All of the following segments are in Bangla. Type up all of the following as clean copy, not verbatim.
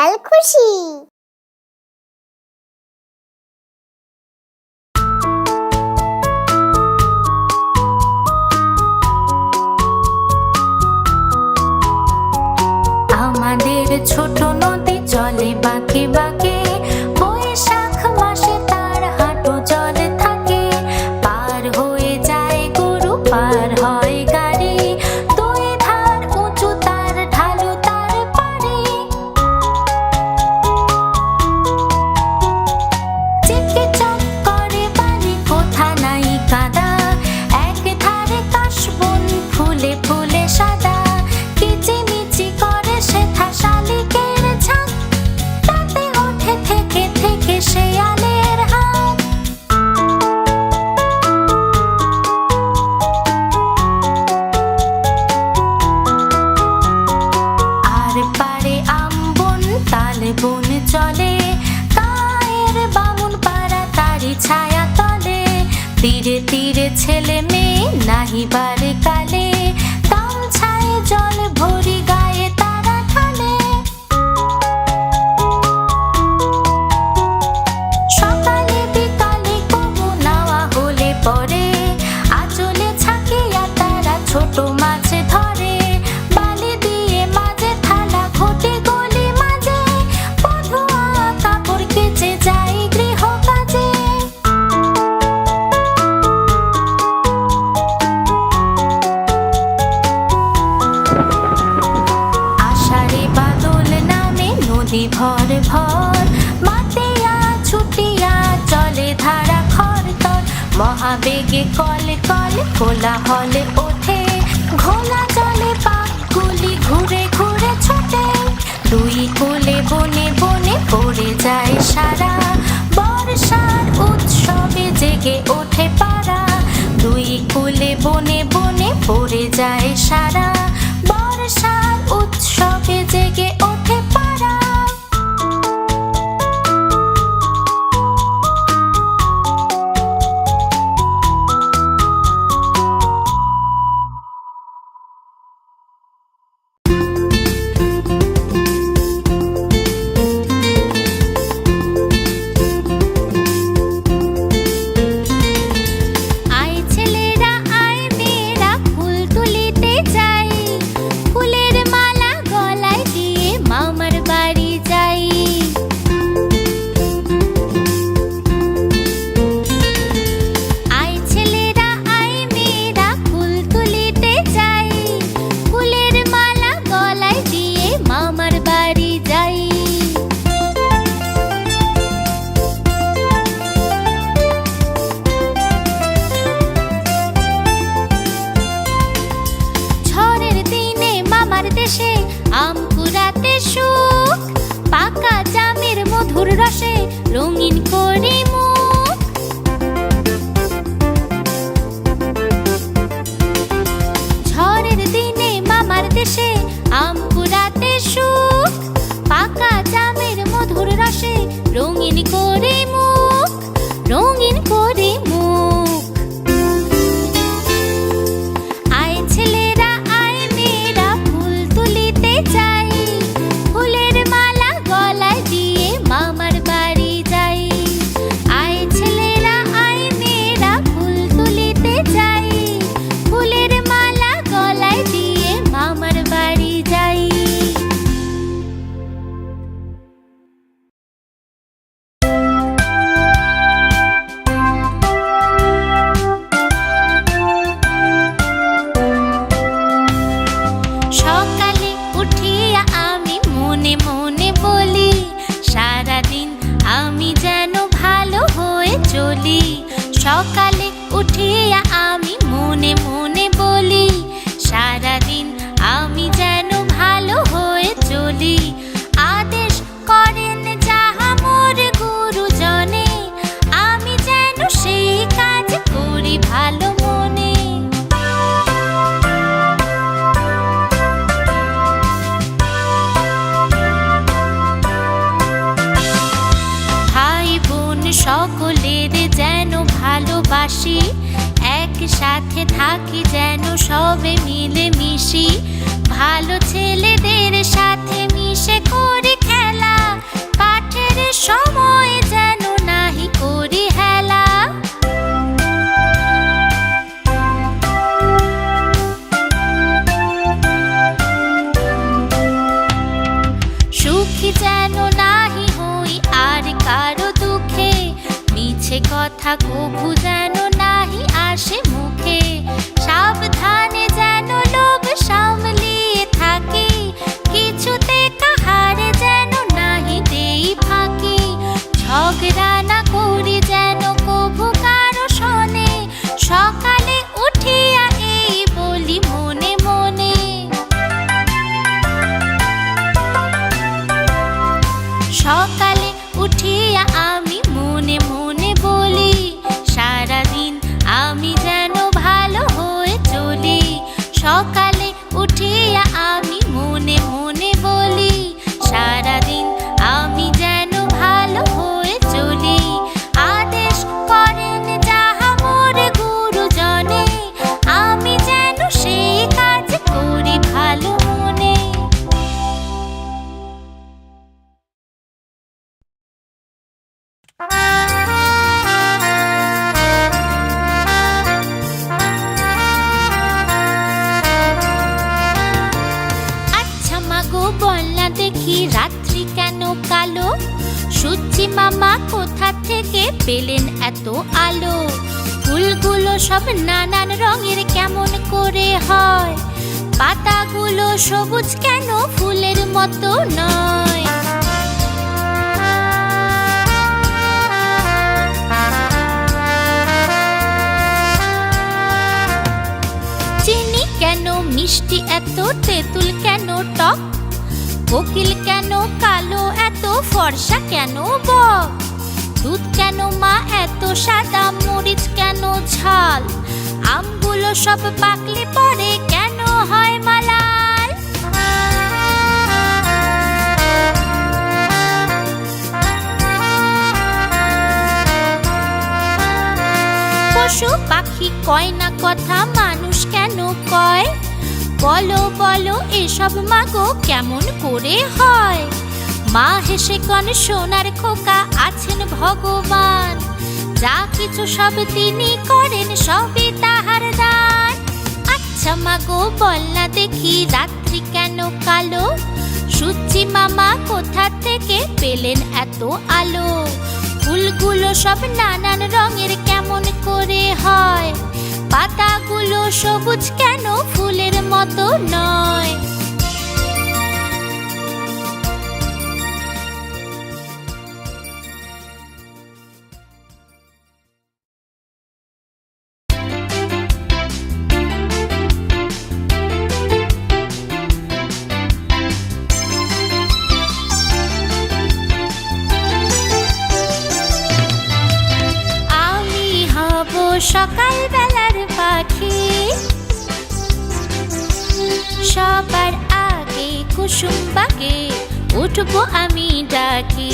বিশাল খুশি। আমাদের ছোট নদী চলে বাঁকে বাঁকে, বৈশাখ মাসে তার হাঁটু জলে থাকে। পার হয়ে যায় গরু, পার হয় গাড়ি, দুই ধার উঁচু তার ঢালু তার পাড়ি। চিকিচক করে বাড়ি, কোথা নাই কাদা, এক ধারে কাশবন ফুলে ফুলে সাদা। কিচিমিচি করে সেথা শালিকের ঝাঁক, তাতে ওঠে থেকে থেকে শেয়ালের হাঁক। আর পারে আমবন তালে বন চলে, গায়ের বামুন পাড়া তারি ছায়া তলে। তীরে তীরে ছেলে মেয়ে নাহি বারে কালে, গামছায় জল ভরি গায়ে তারা ঢালে। সকালে বিকালে কবু নাওয়া হলে পরে, আঁচলে ছাকিয়া তারা ছোট মাছ ধরে। বালি দিয়ে মাঝে থালা ঘটি গলি মাঝে, পধুয়া কাপড় কেচে যায় গৃহ কাজে। আষাঢ়ে বাদল নামে নদী ভর ভর, মাতিয়া ছুটিয়া চলে ধারা খরতর। মহাবেগে কল কল কোলাহলে ওঠে, ঘোলা জলে পাকগুলি ঘুরে ঘুরে ছোটে। দুই কূলে বনে বনে পড়ে যায় সারা, বর্ষার উৎসবে জেগে ওঠে পাড়া। দুই কূলে বনে বনে পড়ে যায় সারা, বর্ষার উৎসবে জেগে ওঠে পাড়া। আয় ছেলেরা আয় মেয়েরা ফুল তুলিতে যাই, ফুলের মালা গলায় দিয়ে মামার বাড়ি যাই। আয় ছেলেরা আয় মেয়েরা ফুল তুলিতে যাই, ফুলের মালা গলায় দিয়ে মামার বাড়ি যাই। ঝড়ের দিনে মামার দেশে আম কুড়াতে সুখ, পাকা জামের মধুর রসে রঙিন করি মুখ। ঝড়ের দিনে মামার দেশে আম কুড়াতে সুখ, পাকা জামের মধুর রসে রঙিন করে মুখ, রঙিন করে মুখ। আয় ছেলেরা আয় মেয়েরা ফুল তুলিতে যাই, ফুলের মালা গলায় দিয়ে মামার বাড়ি যাই। আয় ছেলেরা আয় মেয়েরা ফুল তুলিতে যাই, ফুলের মালা গলায় দিয়ে মামার বাড়ি যাই। সকালে উঠিয়া আমি মনে মনে বলি, সারাদিন আমি যেন ভালো হয়ে চলি। সকালে উঠিয়া আমি মনে মনে বলি, সারাদিন আমি যেন ভালো হয়ে চলি। আদেশ করেন যাহা মোর গুরুজনে, আমি যেন সেই কাজ করি ভালো মনে। ভাই বোন সকলের যেন ভালোবাসি, একসাথে থাকি যেন সবে মিলে মিশি। ভালো ছেলেদের সাথে মিশে করি খেলা, উঠিয়া আমি মনে মনে বলি, সারাদিন আমি যেন ভালো হয়ে চলি। আদেশ করেন যাহা মোর গুরুজনে, আমি যেন সেই কাজ করি ভালো মনে। আচ্ছা মাগো বল না দেখি, রাত্রি কেন কালো? সূর্যি মামা কোথা থেকে পেলেন এত আলো? ফুলগুলো সব নানান রঙের কেমন করে হয়? পাতাগুলো সবুজ কেন ফুলের মতো নয়? চিনি কেন মিষ্টি এত, তেঁতুল কেন টক? কোকিল কেন কালো এত, ফর্সা কেন বক? দুধ কেন মা এত সাদা, মরিচ কেন ঝাল? আমগুলো সব পাকলে পরে কেন হয় মালাল? পশু পাখি কয় না কথা, মানুষ কেন কয়? বলো বলো এসব মাগো কেমন করে হয়? মা হেসে কন সোনার খোকা আছেন ভগবান, যা কিছু সব তিনি করেন সবই তাহার দান। আচ্ছা মাগো বল না দেখি, রাত্রি কেন কালো? সূর্যি মামা কোথা থেকে পেলেন এত আলো? ফুলগুলো সব নানান রঙের কেমন করে হয়? পাতাগুলো সবুজ কেন ফুলের মতো নয়? সকাল বেলার পাখি, সবার আগে কুসুম বাগে উঠবো আমি ডাকি।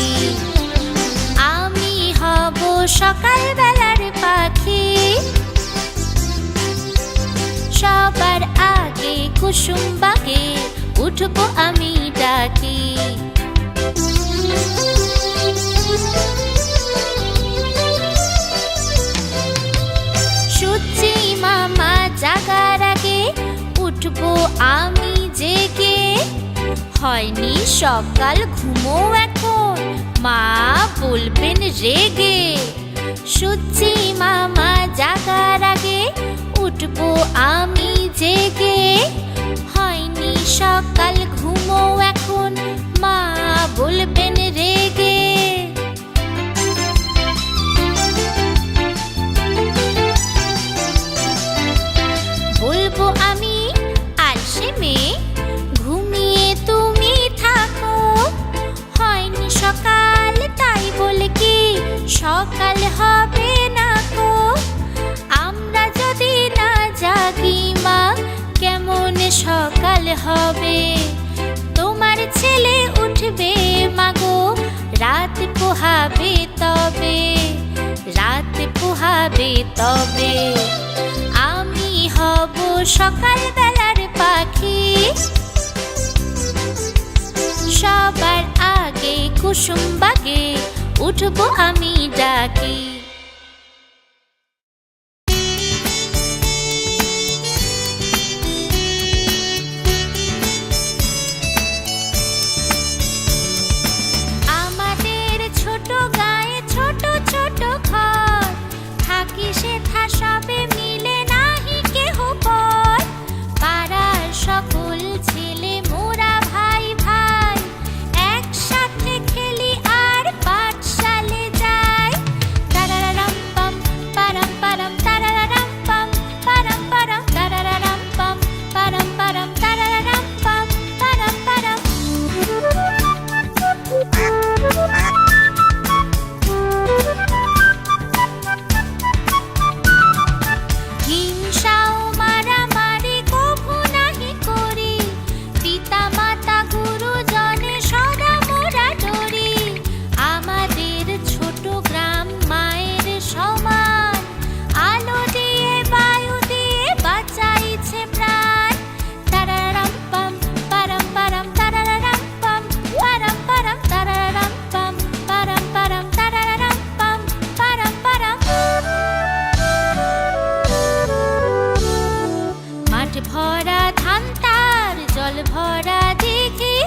আমি হব সকাল বেলার পাখি, সবার আগে কুসুম বাগে উঠবো আমি ডাকি। সূর্যি মামা জাগার আগে উঠবো আমি জেগে। হয়নি সকাল ঘুমো এখন, মা বলবেন রেগে। সূর্যি মামা জাগার আগে উঠবো আমি জেগে। হয়নি সকাল ঘুমো এখন, মা বলবেন রেগে। বলবো আমি আলসে মেয়ে, ঘুমিয়ে তুমি থাকো। হয়নি সকাল তাই বলে কি সকাল হবে না গো? আমরা যদি না জাগি মা কেমন সকাল হবে? তোমার ছেলে উঠবে মাগো, রাত পোহাবে তবে, রাত পোহাবে তবে। আমি হব সকাল বেলার পাখি, সবার আগে কুসুম বাগে উঠবো আমি ডাকি। আমাদের ছোট গায়ে ছোট ছোট ঘর, থাকি সেথা সবে মিলে নাহি কেহ পর। পাড়ার সকল ছেলে মোরা ভাই ভাই, একসাথে খেলি আর পাঠশালে যাই। তারা জল ভরা দিঘি,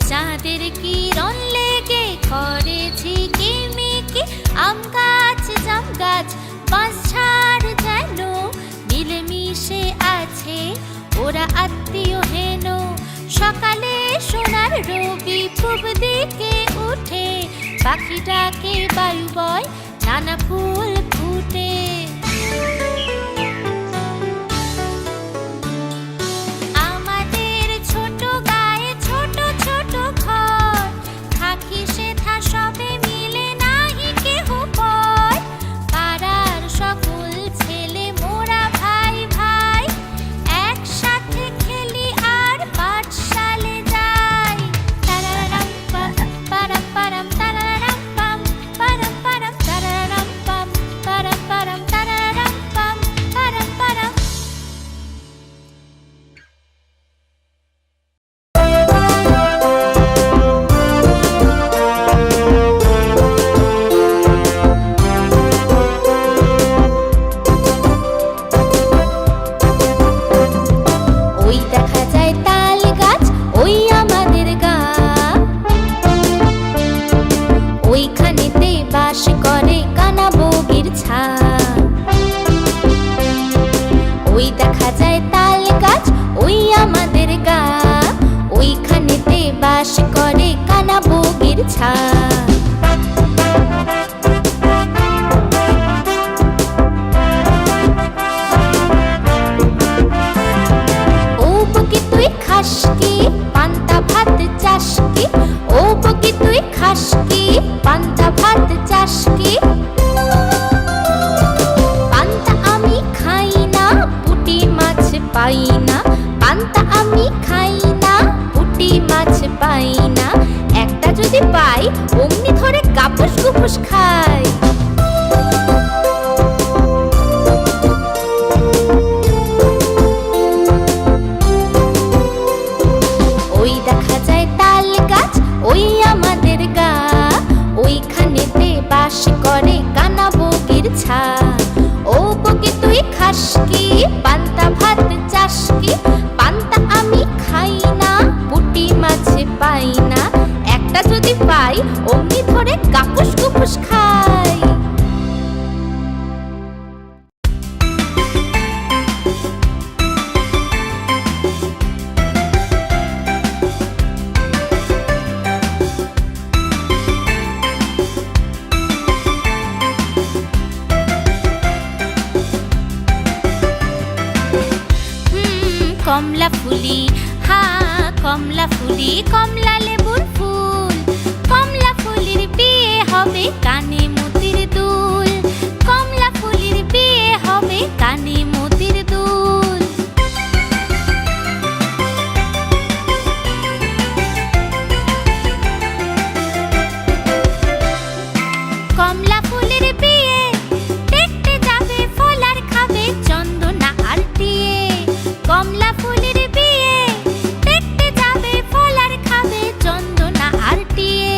চাঁদের কিরণ লেগে করে ঝিকিমিকি। আম গাছ জাম গাছ বাঁশঝাড় যেন মিলেমিশে আছে ওরা আত্মীয় হেন। সকালে সোনার রবি পূব দিকে উঠে, পাখি ডাকে বায়ু বয় নানা ফুল ফুটে। আমাদের ছোট গায়ে ছোট ছোট ঘর, থাকি সেথা সবে মিলে নাহি কেহ পর। পাড়ার সকল ছেলে মোরা ভাই ভাই, একসাথে খেলি আর পাঠশালে যাই। তারারারাম পাম পারাম পারাম তারারারাম পাম পারাম পারাম তারারারাম পাম পারাম পারাম তারারারাম পাম পারাম পারাম। ওই দেখা যায় তাল গাছ, ওই আমাদের গা, ওইখানেতে বাস করে কানা বগির ছা। ওই দেখা যায় তাল গাছ, ওই আমাদের গা, ওইখানেতে বাস করে কানা বগির ছা। ও বকি তুই খাস কি পান্তা ভাত চাস কি, ও বকি তুই খাস কি পান্তা ভাত চাস কি। পান্তা আমি খাই না, পুঁটি মাছ পাই না, পান্তা আমি খাই না, পুঁটি মাছ পাই না। একটা যদি পাই অমনি ধরে গাপুস গুপুস খাই। ওই দেখা যায় তাল গাছ, ওই আমাদের গা, ওইখানেতে বাস করে কানা বগির ছা। ও বগি তুই খাস কি পান্তা ভাত চাস কি, পান্তা আমি খাই না, পুঁটি মাছ পাই না। একটা যদি পাই অমনি ধরে গাপুস গুপুস খাই। কমলা ফুলি, হ্যাঁ কমলা ফুলি, কমলা লেবুর ফুল। কমলা ফুলির বিয়ে হবে কানে মতির দুল, কমলা ফুলির বিয়ে হবে কানে মতির দুল। কমলা ফুলের বিয়ে দেখতে যাবে ফল আর খাবে চন্দনা আর টিয়ে। কমলা ফুলের বিয়ে দেখতে যাবে ফল আর খাবে চন্দনা আর টিয়ে।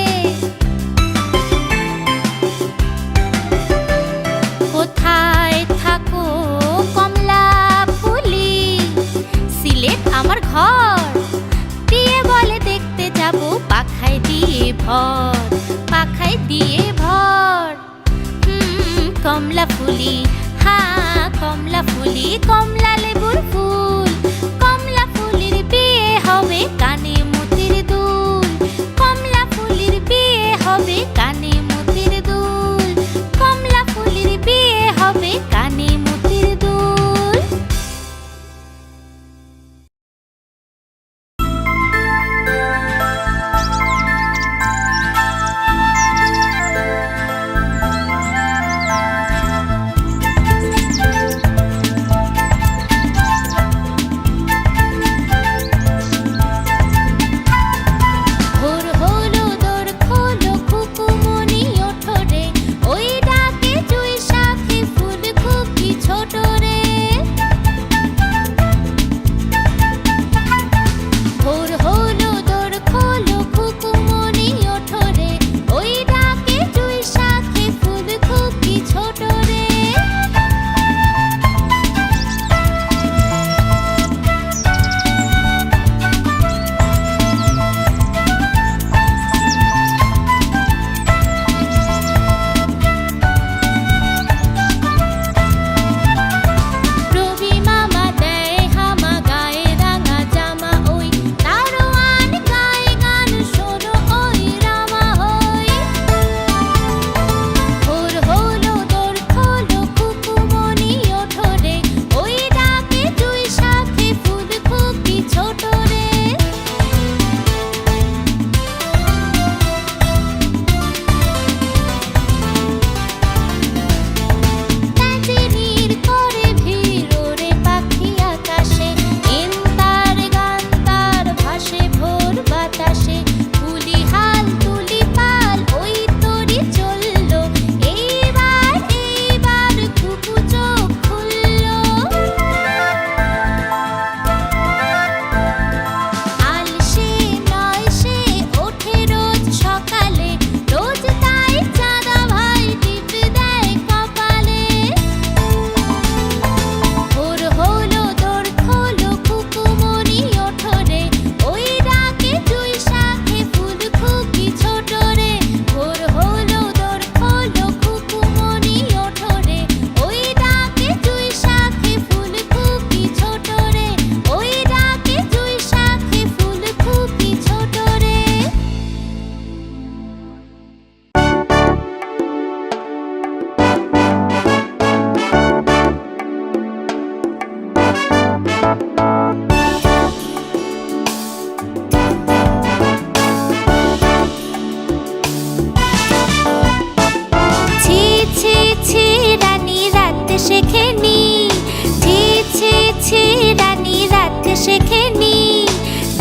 কোথায় থাকো কমলা ফুলি, সিলেট আমার ঘর। বিয়ে বলে দেখতে যাব পাখায় দিয়ে ভর, পাখায় দিয়ে ভর। কমলা ফুলি, হ্যাঁ কমলা ফুলি, কমলা লেবুর ফুল। কমলা ফুলির বিয়ে হবে কানে মতির দুল, কমলা ফুলির বিয়ে হবে কানে মতির দুল, কমলা ফুলির বিয়ে হবে কানে মতির দুল।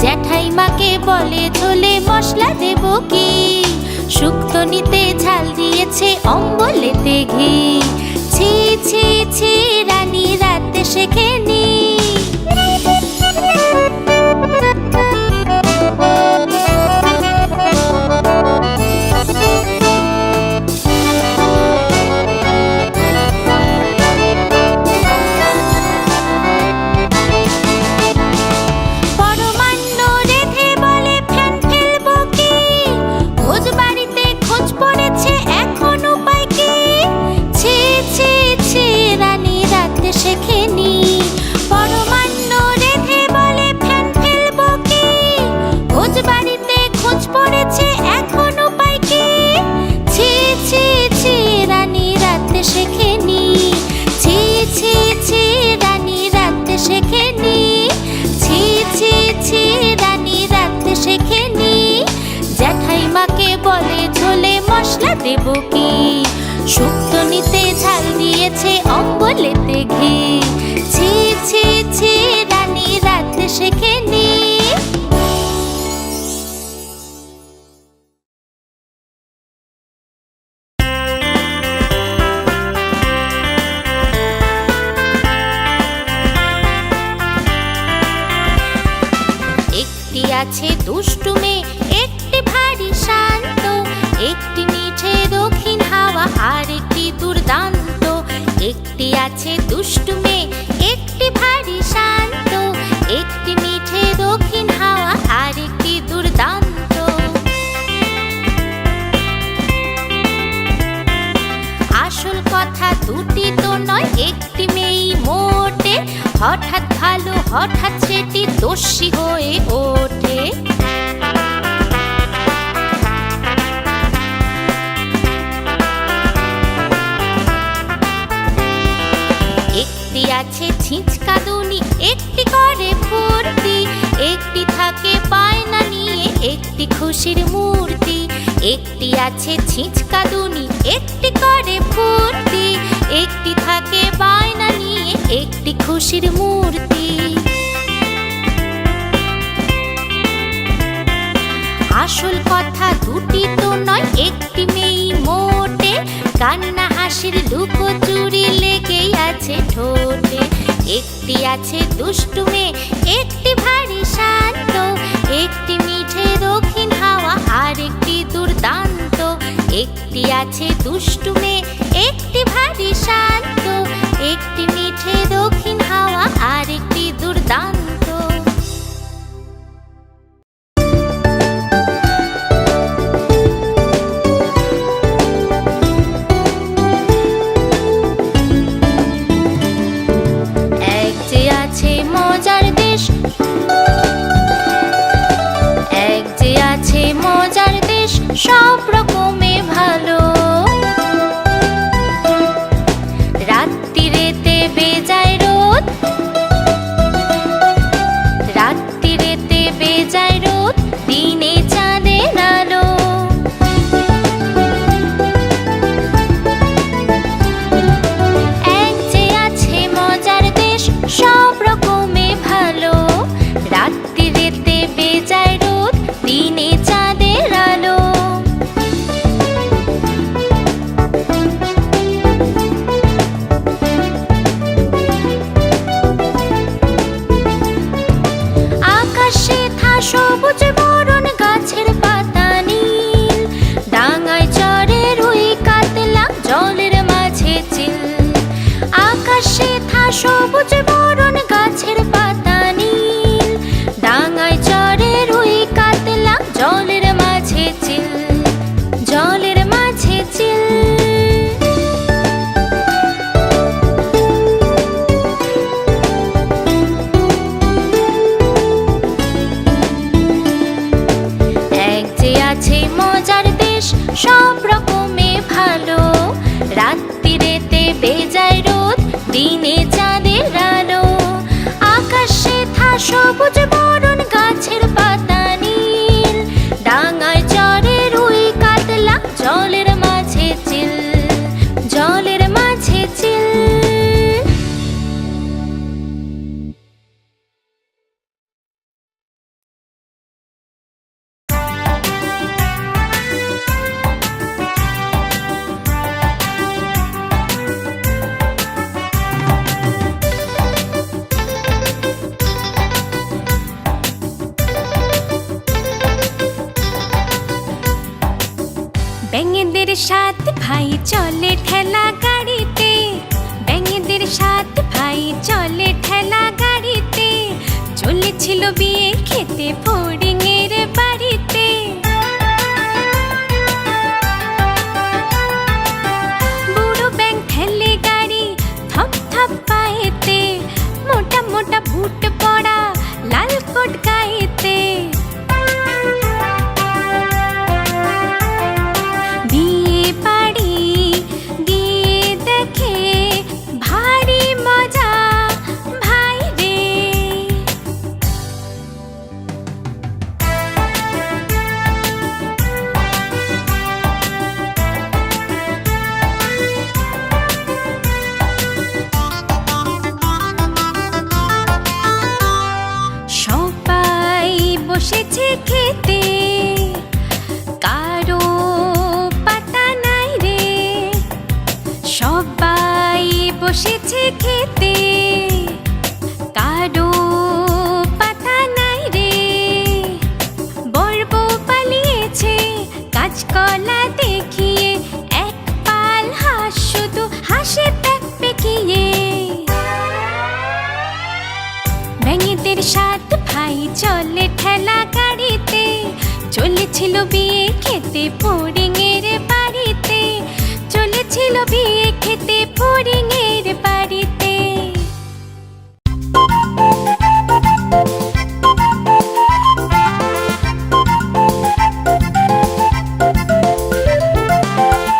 জ্যাঠাইমাকে বলে ঝোলে মশলা দেব কি, শুক্তো নিতে ঝাল দিয়েছে অম্বলেতে ঘি। ছি ছি ছি রানী রাতে শেখে নি। দেব কি, শুক্তো নিতে ঝাল দিয়েছে অম্বলেতে ঘি। ছি ছি ছি রানী রাতে শেখে নি। একটি আছে দুষ্টু মেয়ে, একটি ভারী শান্ত, একটি মিঠে দক্ষিণ হাওয়া আর একটি দুর্দান্ত। একটি আছে দুষ্টু মেয়ে, একটি ভারী শান্ত, একটি মিঠে দক্ষিণ হাওয়া আর একটি দুর্দান্ত। আসল কথা দুটি তো নয়, একটি মেয়ে মোটে, হঠাৎ ভালো হঠাৎ সেটি দোষী হয়ে ওঠে। একটি আছে ছিঁচকা দুনি, একটি করে ফুর্তি, একটি থাকে বায়না নিয়ে একটি খুশির মূর্তি। একটি আছে ছিঁচকা দুনি, একটি করে ফুর্তি, একটি থাকে বায়না নিয়ে একটি খুশির মূর্তি। আসল কথা দুটি তো নয়, একটি মেয়ে মোটে, কান্না হাসির লুকোচুরি লেগেই আছে ঠোঁটে। একটি আছে দুষ্টু মেয়ে, একটি ভারী শান্ত, একটি মিঠে দক্ষিণ হাওয়া আর একটি দুর্দান্ত। একটি আছে দুষ্টু মেয়ে, একটি ভারী শান্ত, একটি মিঠে দক্ষিণ হাওয়া আর একটি দুর্দান্ত। সব রকমে ভালো, রাত্রিরেতে বেজায় রোদ, রাত্রিরেতে বেজায় রোদ, দিনে চাঁদের আলো। এক যে আছে মজার দেশ, সব রকমে ভালো, রাত্রিরেতে বেজায় রোদ, দিনে চাঁদের আলো। সবুজ বরণ গাছের পাতা নীল, ডাঙায় চড়ে রুই কাতলা জলের মাঝে চিল। আকাশে থা সবুজ বরণ গাছের পাতা নীল, ডাঙায় চড়ে রুই কাতলা জলের মাঝে চিল, জলের মাঝে চিল। ব্যাঙেদের সাত ভাই চলে ঠেলা গাড়িতে, ব্যাঙেদের সাত ভাই চলে ঠেলা গাড়িতে, চলেছিল বিয়ে খেতে ফড়িংয়ের বাড়িতে। বুড়ো ব্যাঙ ঠেলে গাড়ি থপ থপ পায়েতে, মোটা মোটা ভুট পড়া লাল কোট গায়েতে। বিয়ে বাড়ি গিয়ে দেখে ভারী মজা ভাই রে। সবাই বসেছে খেতে, কারো পাতা নাই রে। সবাই বসেছে খেতে, কারো পাতা নাই রে। বর বউ পালিয়েছে কাঁচকলা দেখিয়ে, এক পাল হাঁস শুধু হাসে পেক পেকিয়ে। ব্যাঙেদের সাত ভাই চলে ঠেলা গাড়িতে, চলেছিল বিয়ে খেতে ফড়িংয়ের বাড়িতে, চলেছিল বিয়ে খেতে ফড়িংয়ের বাড়িতে।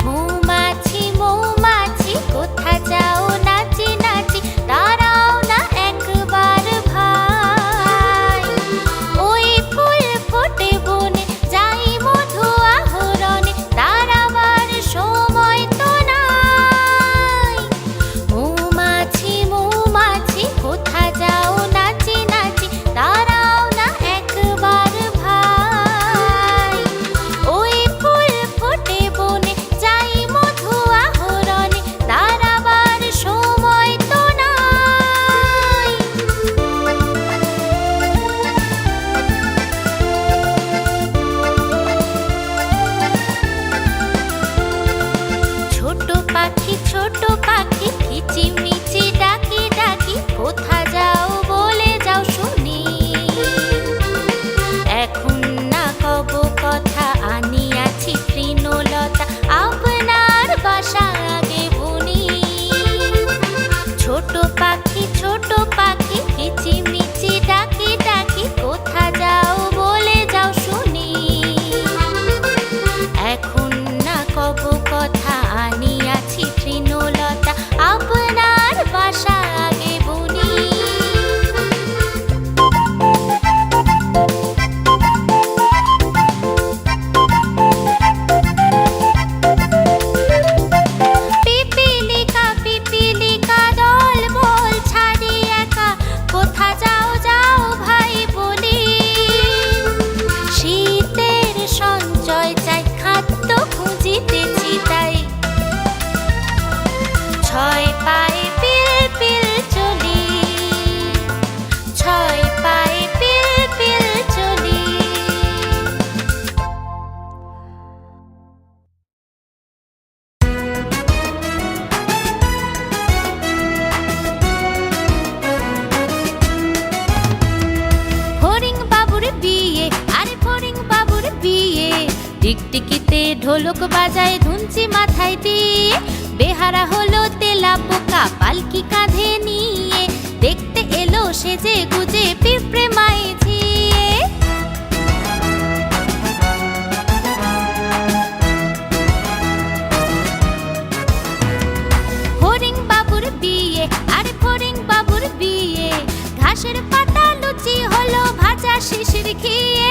মৌমাছি মৌমাছি কোথা যাও নাচি নাচি, দাঁড়াও না একবার ভাই। ওই ফুল ফোটে বনে যাই মধু আহরণে, দাঁড়াবার সময় তো নাই। মৌমাছি মৌমাছি কোথা যাও নাচি নাচি, দাঁড়াও না একবার ভাই। ওই ফুল ফোটে বনে যাই মধু আহরণে, দাঁড়াবার সময় তো নাই। ছোট পাখি কিচিমিচি ডাকি ডাকি, কোথা যাও বলে যাও শুনি। এখন না কব কথা আনিয়াছি তৃণলতা, আপনার বাসা আগে বুনি। ছোট পাখি কিচিমিচি ডাকি ডাকি, কোথা যাও বলে যাও শুনি। এখন না কব কথা আনিয়াছি তৃণলতা, আপনার বাসা আগে বুনি। পিপিলিকা দল বল ছাড়ি একা, কোথা যাও যাও ভাই বলি। শীতের সঞ্চয় চাই খাদ্য খুঁজিতেছি তাই, ছয় পায়ে পিল চলি, ছয় পায়ে পিল চলি। ফড়িং বাবুর বিয়ে, আরে ফড়িং বাবুর বিয়ে, টিকটিকিতে ঢোলক বাজায় ধুনচি মাথায় দিয়ে। বেহারা হলো তেলা পোকা পালকি কাঁধে নিয়ে, দেখতে এলো সেজে গুজে পিঁপড়ে মায়ে ঝিয়ে। ফড়িং বাবুর বিয়ে, আরে ফড়িং বাবুর বিয়ে, ঘাসের পাতা লুচি হলো ভাজা শিশির খেয়ে।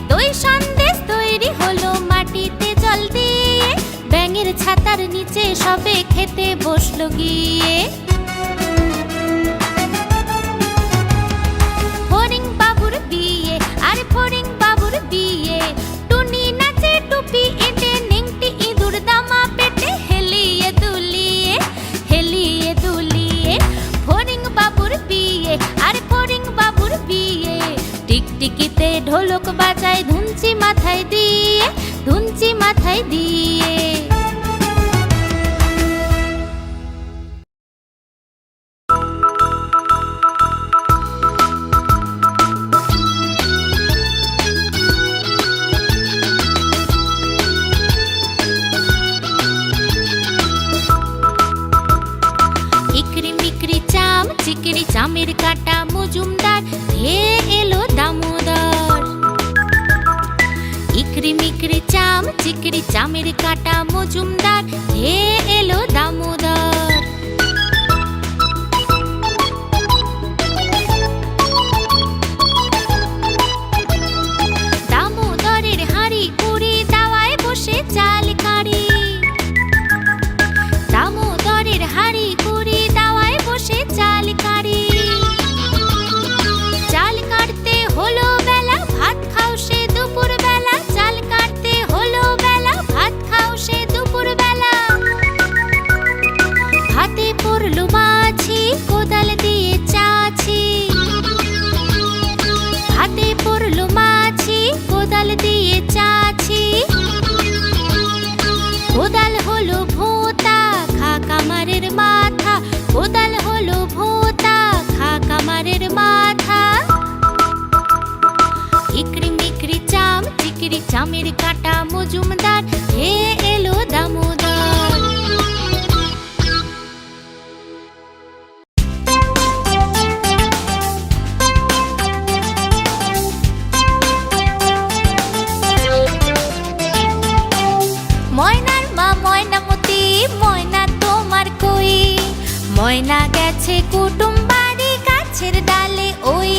দই সন্দেশ তৈরি হলো মাটিতে জল দিয়ে, ব্যাঙের ছাতার নিচে সবে খেতে বসলো গিয়ে। ফড়িং বাবুর বিয়ে, আরে ফড়িং বাবুর বিয়ে, টুনি নাচে টুপি এঁটে, নিংটি ইঁদুর দামা পেটে, হেলিয়ে দুলিয়ে হেলিয়ে দুলিয়ে। ফড়িং বাবুর বিয়ে, আরে ফড়িং বাবুর বিয়ে, টিকটিকিতে ঢোলক বাজায় ধুনচি মাথায় দিয়ে, ধুনচি মাথায় দিয়ে। চামের কাটা মজুমদার, হে এলো দামোদর। দামোদরের হাঁড়ি কুড়ি দাওয়ায় বসে চাল কাড়ি। দামোদরের হাঁড়ি কুড়ি দাওয়ায় বসে চাল কাড়ি। চাল কাটতে হলো বেলা, ভাত খাও সে দুপুর বেলা। চাল কাটতে হলো বেলা, ভাত খাও সে দুপুর বেলা। হাতে পড়লো মাছি, কোদাল দিয়ে চাছি। হাতে পড়লো মাছি, কোদাল দিয়ে চাছি। কোদাল হলো ভোঁতা, খা কামারের মাথা। কোদাল হলো ভোঁতা, খা কামারের মাথা। ইকরি মিকরি চাম, চিকরি চামের কাটা মজুমদার, হে এলো দামোদর। ময়নার মা ময়নামতি, ময়না তোমার কই? ময়না গেছে কুটুম বাড়ি, গাছের ডালে ওই।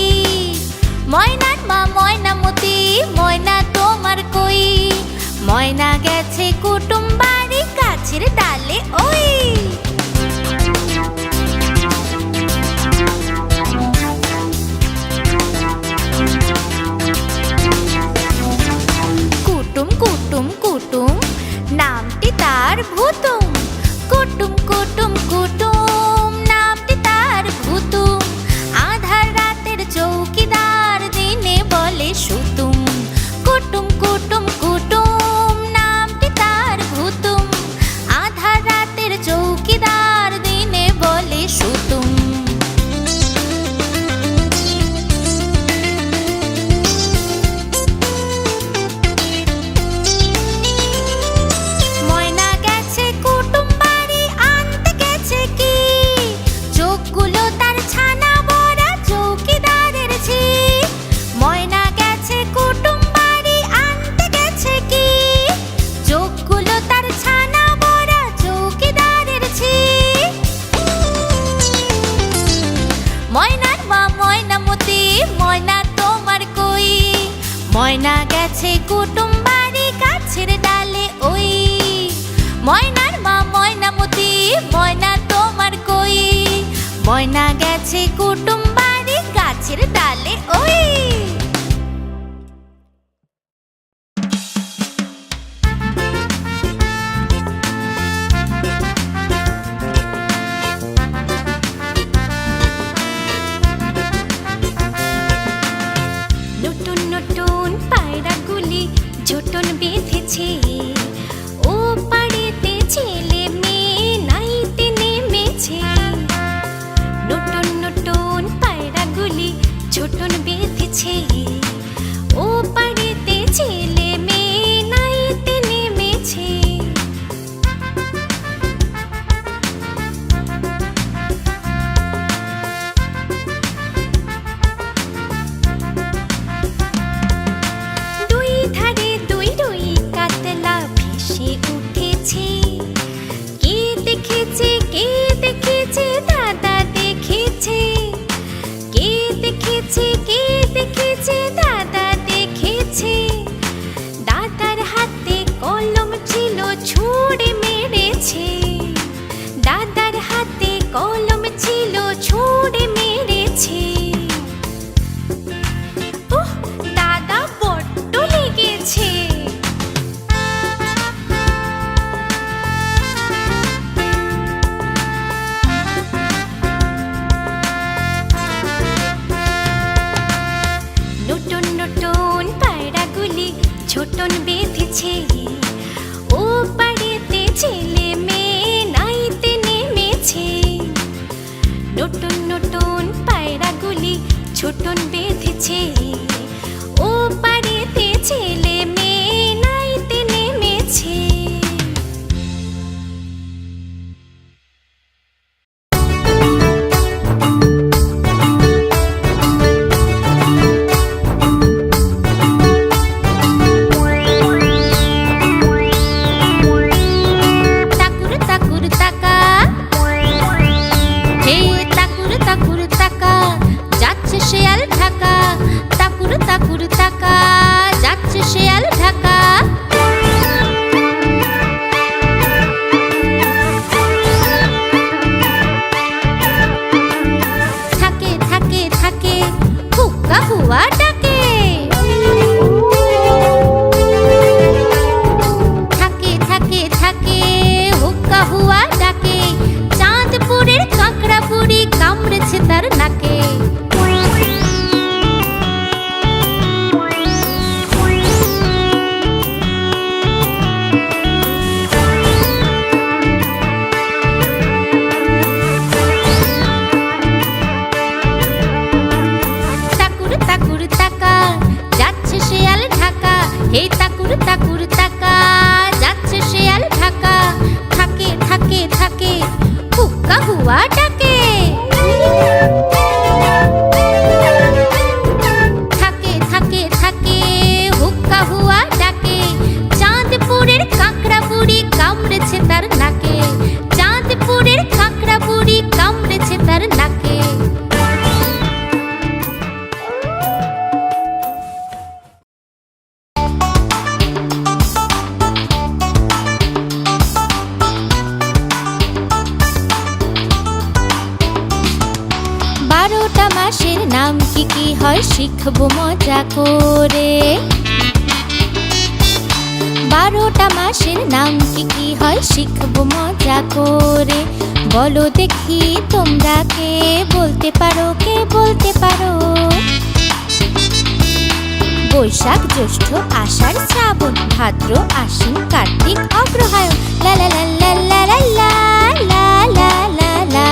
ময়নার মা ময়নামতি, ময়না তোমার কই? ময়না গেছে কুটুম বাড়ি, গাছের ডালে ওই। কুটুম কুটুম কুটুম, নামটি তার ভুতুম। কুটুম কুটুম কুটুম, নামটি তার ভুতুম। আধার রাতের চৌকিদার, দিনে বলে সুতুম। কুটুম কুটুম কুটুম, নামটি তার ভুতুম। আধার রাতের চৌকিদার, দিনে বলে সুতুম। ময়না গেছে কুটুম বাড়ি, আনতে গেছে কি? চোখগুলো তার ছানা ভরা, চৌকিদারের ঝি। ময়না গেছে কুটুম বাড়ি, আনতে গেছে কি? চোখগুলো তার ছানা ভরা, চৌকিদারের ঝি। ময়নার মা ময়নামতি, ময়না তোমার কই? ময়না গেছে কুটুম বাড়ি, গাছের ডালে ওই। ময়নার মা ময়নামতি, ময়না তোমার কই? ময়না গেছে কুটুম বাড়ি, গাছের ডালে ওই। নতুন নতুন পায়রাগুলি ঝুটন বেঁধেছে। ও পাড়েতে ছেলে মেয়ে নাইতে নেমেছে। নতুন নতুন পায়রাগুলি ঝুটন বেঁধেছে। ও পাড়েতে ছেলে মেয়ে নাইতে নেমেছে। দুই ধারে দুই দুই কাতলা ভেসে উঠেছে। কে দেখেছে, কে দেখেছে, দাদা দেখেছে। কে দেখেছে, কে দেখেছে, দাদা দেখেছে। দাদার হাতে কলম ছিল, ছুঁড়ে মেরেছে। দাদার হাতে কলম ছিল, ছুঁড়ে মেরেছে। উহ, দাদা বড্ড লেগেছে। নতুন নতুন পায়রাগুলি ছোটন বেঁধেছে। ও পাড়েতে ছেলে মেয়ে নাইতে নেমেছে। নতুন নতুন পায়রাগুলি ছোটন বেঁধেছে। ও পাড়েতে ছেলে মেয়ে নাইতে নেমেছে। তাকুর তাকুর তাকা, যাচ্ছে শেয়াল ঢাকা, থাকে থাকে থাকে হুক্কা হুয়া ডাকে। থাকে থাকে থাকে হুক্কা হুয়া ডাকে, চাঁদপুরের কাঁকড়া বুড়ি কামড়েছে তার নাকে, চাঁদপুরের কাঁকড়া বুড়ি কামড়েছে তার নাকে। বারোটা মাসের নাম কি কি হয় শিখবো মজা করে। বারোটা মাসের নাম কি কি হয় শিখবো মজা করে। বলো দেখি তোমরা কে বলতে পারো, কে বলতে পারো। বৈশাখ জ্যৈষ্ঠ আষাঢ় শ্রাবণ ভাদ্র আশ্বিন কার্তিক অগ্রহায়ণ। লা লা লা লা লা লা লা লা লা লা।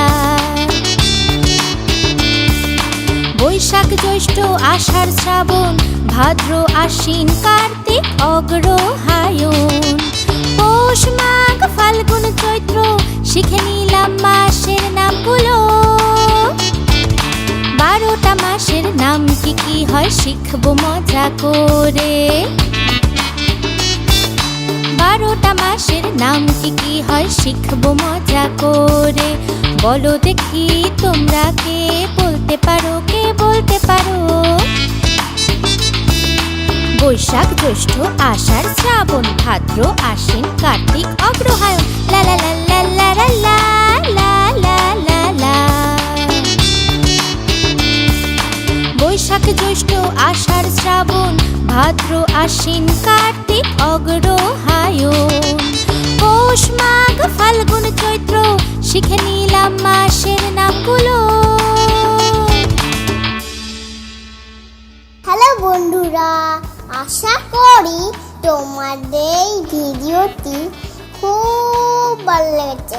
বৈশাখ জ্যৈষ্ঠ আষাঢ় শ্রাবণ ভাদ্র আশ্বিন কার্তিক অগ্রহায়ণ। পৌষ মাঘ ফাল্গুন চৈত্র শিখে নিলাম মাসের নামগুলো। বারোটা মাসের নাম কি কি হয় শিখবো মজা করে। বারোটা মাসের নাম কি কি হয় শিখবো মজা করে। বলো দেখি তোমরা কে বলতে পারো, কে বলতে পারো। বৈশাখ জ্যৈষ্ঠ আষাঢ় শ্রাবণ ভাদ্র আশ্বিন কার্তিক অগ্রহায়ণ। লা লা লা লা লা লা লা লা লা লা। বৈশাখ জ্যৈষ্ঠ আষাঢ় শ্রাবণ ভাদ্র আশ্বিন কার্তিক অগ্রহায়ণ। পৌষ মাঘ ফাল্গুন চৈত্র শিখে নিলাম মাসের নামগুলো। হ্যালো বন্ধুরা, আশা করি তোমাদের এই ভিডিওটি খুব ভালো লেগেছে।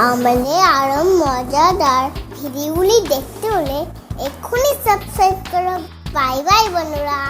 আমাদের আরো মজাদার ভিডিওগুলি দেখতে হলে এক্ষুনি সাবস্ক্রাইব করো। বাই বাই বন্ধুরা।